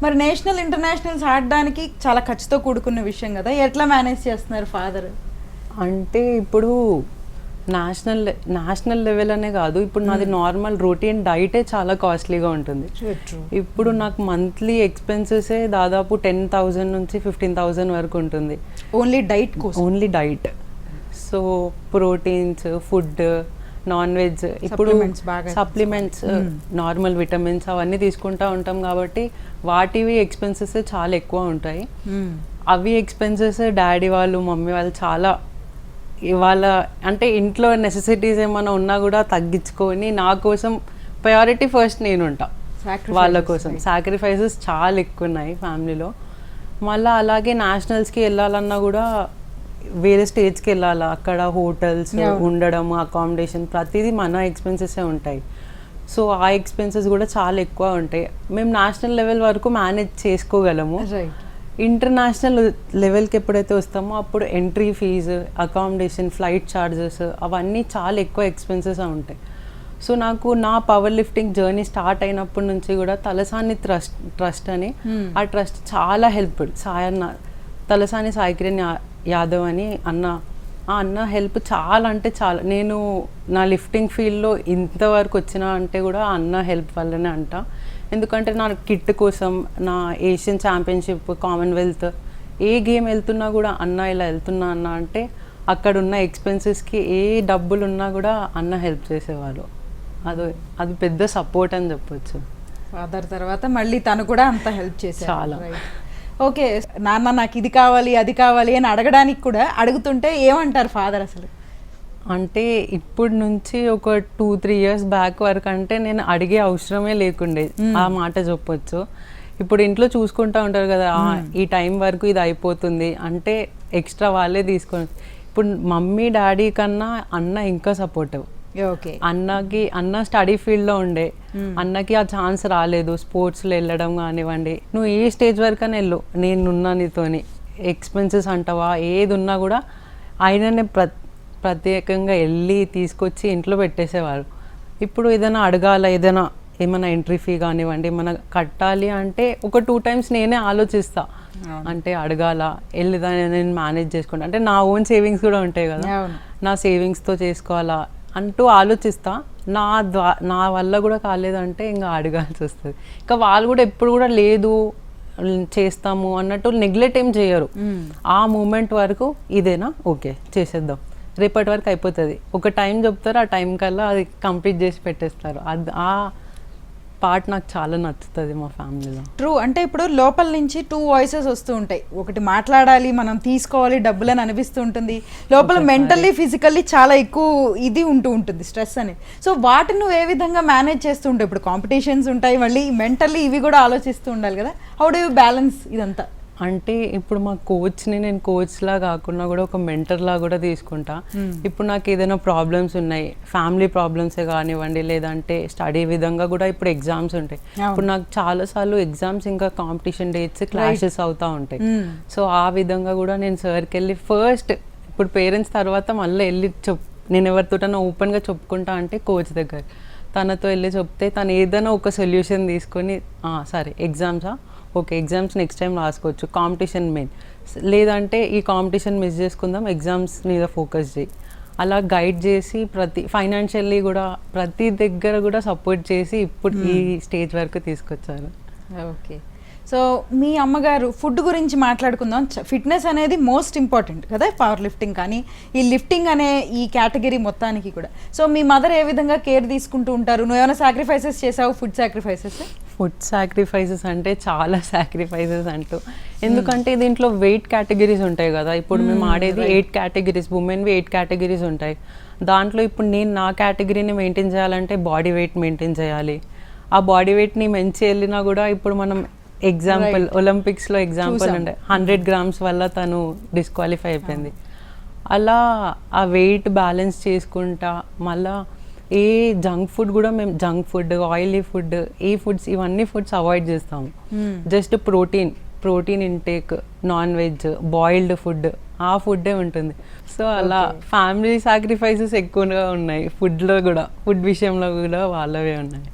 మరి national internationals ఆడడానికి చాలా ఖర్చుతో కూడుకున్న విషయం కదా, ఎట్లా మేనేజ్ చేస్తున్నారు ఫాదర్? అంటే ఇప్పుడు నేషనల్ లెవెల్ అనే కాదు, ఇప్పుడు నాది నార్మల్ రొటీన్ డైటే చాలా కాస్ట్లీగా ఉంటుంది. ఇప్పుడు నాకు మంత్లీ ఎక్స్పెన్సెస్ దాదాపు 10,000 నుంచి 15,000 వరకు ఉంటుంది ఓన్లీ డైట్ కోసం. Only diet. So proteins, food, non veg, ఇప్పుడు సప్లిమెంట్స్, నార్మల్ విటమిన్స్ అవన్నీ తీసుకుంటూ ఉంటాం కాబట్టి వాటివి ఎక్స్పెన్సెస్ చాలా ఎక్కువ ఉంటాయి. అవి ఎక్స్పెన్సెస్ డాడీ వాళ్ళు, మమ్మీ వాళ్ళు చాలా ఇవాళ అంటే ఇంట్లో నెసెసిటీస్ ఏమైనా ఉన్నా కూడా తగ్గించుకొని నా కోసం ప్రయారిటీ ఫస్ట్ నేను ఉంటా. వాళ్ళ కోసం సాక్రిఫైసెస్ చాలా ఎక్కువ ఉన్నాయి ఫ్యామిలీలో. మళ్ళీ అలాగే నేషనల్స్కి వెళ్ళాలన్నా కూడా వేరే స్టేట్స్కి వెళ్ళాలా, అక్కడ హోటల్స్ ఉండడం, అకామిడేషన్, ప్రతిదీ మన ఎక్స్పెన్సెసే ఉంటాయి. సో ఆ ఎక్స్పెన్సెస్ కూడా చాలా ఎక్కువ ఉంటాయి. మేము నేషనల్ లెవెల్ వరకు మేనేజ్ చేసుకోగలము. ఇంటర్నేషనల్ లెవెల్కి ఎప్పుడైతే వస్తామో అప్పుడు entry fee, accommodation, flight charges అవన్నీ చాలా ఎక్కువ ఎక్స్పెన్సెస్ ఉంటాయి. సో నాకు నా పవర్ లిఫ్టింగ్ జర్నీ స్టార్ట్ అయినప్పటి నుంచి కూడా తలసాని ట్రస్ట్ అని ఆ ట్రస్ట్ చాలా హెల్ప్ఫుల్. తలసాని సాయి కిరణ్ యాదవ్ అని అన్న హెల్ప్ చాలా అంటే చాలా. నేను నా లిఫ్టింగ్ ఫీల్డ్లో ఇంతవరకు వచ్చినా అంటే కూడా అన్న హెల్ప్ వల్లనే అంట. ఎందుకంటే నా కిట్ కోసం, నా ఏషియన్ ఛాంపియన్షిప్, కామన్వెల్త్ ఏ గేమ్ వెళ్తున్నా కూడా అన్న ఇలా వెళ్తున్నా అన్న అంటే అక్కడ ఉన్న ఎక్స్పెన్సెస్కి ఏ డబ్బులు ఉన్నా కూడా అన్న హెల్ప్ చేసేవాళ్ళు. అది పెద్ద సపోర్ట్ అని చెప్పొచ్చు. ఫాదర్ తర్వాత మళ్ళీ తను కూడా అంత హెల్ప్ చేశారు చాలా. ఓకే, నాన్న నాకు ఇది కావాలి అది కావాలి అని అడగడానికి కూడా అడుగుతుంటే ఏమంటారు ఫాదర్ అసలు? అంటే ఇప్పటి నుంచి ఒక 2-3 years బ్యాక్ వరకు అంటే నేను అడిగే అవసరమే లేకుండే, ఆ మాట చెప్పొచ్చు. ఇప్పుడు ఇంట్లో చూసుకుంటూ ఉంటారు కదా, ఈ టైం వరకు ఇది అయిపోతుంది అంటే ఎక్స్ట్రా వాళ్ళే తీసుకొని. ఇప్పుడు మమ్మీ డాడీ కన్నా అన్న ఇంకా సపోర్టివ్. అన్న స్టడీ ఫీల్డ్లో ఉండే, అన్నకి ఆ ఛాన్స్ రాలేదు స్పోర్ట్స్లో వెళ్ళడం కానివ్వండి. నువ్వు ఏ స్టేజ్ వరకైనా వెళ్ళు, నేనున్నా నీతోని. ఎక్స్పెన్సెస్ అంటావా ఏది ఉన్నా కూడా ఆయననే ప్రత్యేకంగా వెళ్ళి తీసుకొచ్చి ఇంట్లో పెట్టేసేవారు. ఇప్పుడు ఏదైనా అడగాల, ఏమైనా ఎంట్రీ ఫీ కానివ్వండి ఏమైనా కట్టాలి అంటే ఒక 2 times నేనే ఆలోచిస్తా. అంటే అడగాల, వెళ్ళిదాన్ని నేను మేనేజ్ చేసుకుంటా, అంటే నా ఓన్ సేవింగ్స్ కూడా ఉంటాయి కదా, నా సేవింగ్స్తో చేసుకోవాలా అంటూ ఆలోచిస్తా. నా వల్ల కూడా కాలేదంటే ఇంకా అడగాల్సి వస్తుంది. ఇంకా వాళ్ళు కూడా ఎప్పుడు కూడా లేదు చేస్తాము అన్నట్టు నెగ్లెక్ట్ ఏం చేయరు. ఆ మూమెంట్ వరకు ఇదేనా ఓకే చేసేద్దాం, రేపటి వరకు అయిపోతుంది, ఒక టైం చెప్తారు, ఆ టైం కల్లా అది కంప్లీట్ చేసి పెట్టేస్తారు. ఆ పార్ట్ నాకు చాలా నచ్చుతుంది మా ఫ్యామిలీలో. ట్రూ. అంటే ఇప్పుడు లోపల నుంచి 2 voices వస్తూ ఉంటాయి. ఒకటి మాట్లాడాలి, మనం తీసుకోవాలి డబ్బులు అని అనిపిస్తూ ఉంటుంది, లోపల మెంటల్లీ ఫిజికల్లీ చాలా ఎక్కువ ఇది ఉంటుంది, స్ట్రెస్ అనేది. సో వాటిని నువ్వు ఏ విధంగా మేనేజ్ చేస్తూ ఉంటావు? ఇప్పుడు కాంపిటీషన్స్ ఉంటాయి, మళ్ళీ మెంటల్లీ ఇవి కూడా ఆలోచిస్తూ ఉండాలి కదా, హౌ డు యూ బ్యాలెన్స్ ఇదంతా? అంటే ఇప్పుడు మా కోచ్ని నేను కోచ్లా కాకుండా కూడా ఒక మెంటర్లా కూడా తీసుకుంటా. ఇప్పుడు నాకు ఏదైనా ప్రాబ్లమ్స్ ఉన్నాయి, ఫ్యామిలీ ప్రాబ్లమ్సే కానివ్వండి, లేదంటే స్టడీ విధంగా కూడా ఇప్పుడు ఎగ్జామ్స్ ఉంటాయి. ఇప్పుడు నాకు చాలాసార్లు ఎగ్జామ్స్ ఇంకా కాంపిటీషన్ డేట్స్ క్లాషెస్ అవుతూ ఉంటాయి. సో ఆ విధంగా కూడా నేను సార్కి వెళ్ళి ఫస్ట్, ఇప్పుడు పేరెంట్స్ తర్వాత మళ్ళీ వెళ్ళి నేను ఎవరితోటైనా ఓపెన్గా చెప్పుకుంటా అంటే కోచ్ దగ్గర తనతో వెళ్ళి చెప్తే తను ఏదైనా ఒక సొల్యూషన్ తీసుకొని సరే ఎగ్జామ్సా ఓకే ఎగ్జామ్స్ నెక్స్ట్ టైం రాసుకోవచ్చు, కాంపిటీషన్ మెయిన్, లేదంటే ఈ కాంపిటీషన్ మిస్ చేసుకుందాం, ఎగ్జామ్స్ మీద ఫోకస్ చేయి, అలా గైడ్ చేసి ఫైనాన్షియల్లీ కూడా ప్రతి దగ్గర కూడా సపోర్ట్ చేసి ఇప్పుడు ఈ స్టేజ్ వరకు తీసుకొచ్చారు. ఓకే, సో మీ అమ్మగారు ఫుడ్ గురించి మాట్లాడుకుందాం. ఫిట్నెస్ అనేది మోస్ట్ ఇంపార్టెంట్ కదా పవర్ లిఫ్టింగ్ కానీ ఈ లిఫ్టింగ్ అనే ఈ కేటగిరీ మొత్తానికి కూడా. సో మీ మదర్ ఏ విధంగా కేర్ తీసుకుంటూ ఉంటారు? నువ్వు ఏమైనా సాక్రిఫైసెస్ చేసావు? ఫుడ్ సాక్రిఫైసెస్ అంటే చాలా సాక్రిఫైసెస్ అంటూ, ఎందుకంటే దీంట్లో వెయిట్ కేటగిరీస్ ఉంటాయి కదా. ఇప్పుడు మేము ఆడేది 8 categories, ఉమెన్వి 8 categories ఉంటాయి. దాంట్లో ఇప్పుడు నేను నా కేటగిరీని మెయింటైన్ చేయాలంటే బాడీ వెయిట్ మెయింటైన్ చేయాలి. ఆ బాడీ వెయిట్ని మంచి వెళ్ళినా కూడా ఇప్పుడు మనం ఎగ్జాంపుల్ ఒలింపిక్స్లో ఎగ్జాంపుల్ అంటే 100 grams వల్ల తను డిస్క్వాలిఫై అయిపోయింది. అలా ఆ వెయిట్ బ్యాలెన్స్ చేసుకుంటా మళ్ళా ఏ జంక్ ఫుడ్ కూడా మేము జంక్ ఫుడ్, ఆయిలీ ఫుడ్, ఈ ఫుడ్స్ ఇవన్నీ ఫుడ్స్ అవాయిడ్ చేస్తాము. Just protein intake, non veg, boiled food, ఆ ఫుడ్డే ఉంటుంది. సో అలా ఫ్యామిలీ సాక్రిఫైసెస్ ఎక్కువగా ఉన్నాయి ఫుడ్లో కూడా, ఫుడ్ విషయంలో కూడా వాళ్ళవే ఉన్నాయి.